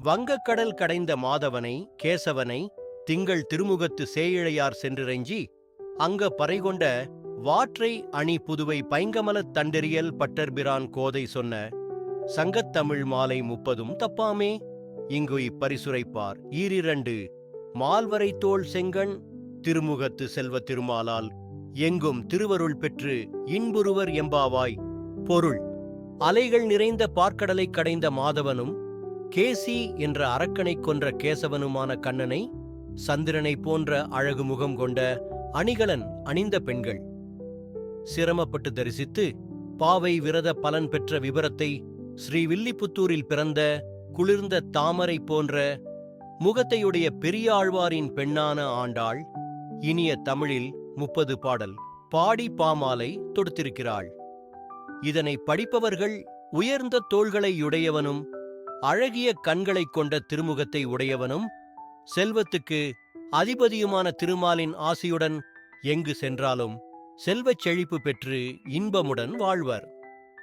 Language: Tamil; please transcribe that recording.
வங்கக்கடல் கடைந்த மாதவனை கேசவனை திங்கள் திருமுகத்து சேயிழையார் சென்றிறைஞ்சி அங்க பறைகொண்ட வாற்றை அணி புதுவை பைங்கமலத் தண்டெறியல் பட்டர்பிரான் கோதை சொன்ன சங்கத்தமிழ் மாலை 30 தப்பாமே. இங்கு இப்பரிசுரைப்பார் ஈரிரண்டு மால்வரை தோள் செங்கண் திருமுகத்து செல்வ திருமாலால் எங்கும் திருவருள் பெற்று இன்புறுவர் எம்பாவாய். பொருள்: அலைகள் நிறைந்த பார்க்கடலை கடைந்த மாதவனும் கேசி என்ற அரக்கனை கொன்ற கேசவனுமான கண்ணனை சந்திரனை போன்ற அழகு முகம் கொண்ட அணிகலன் அணிந்த பெண்கள் சிரமப்பட்டு தரிசித்து பாவை விரத பலன் பெற்ற விபரத்தை ஸ்ரீவில்லிபுத்தூரில் பிறந்த குளிர்ந்த தாமரை போன்ற முகத்தையுடைய பெரியாழ்வாரின் பெண்ணான ஆண்டாள் இனிய தமிழில் 30 பாடல் பாடி பாமாலை தொடுத்திருக்கிறாள். இதனை படிப்பவர்கள் உயர்ந்த தோள்களையுடையவனும் அழகிய கண்களைக் கொண்ட திருமுகத்தை உடையவனும் செல்வத்துக்கு அதிபதியுமான திருமாலின் ஆசியுடன் எங்கு சென்றாலும் செல்வச் செழிப்பு பெற்று இன்பமுடன் வாழ்வர்.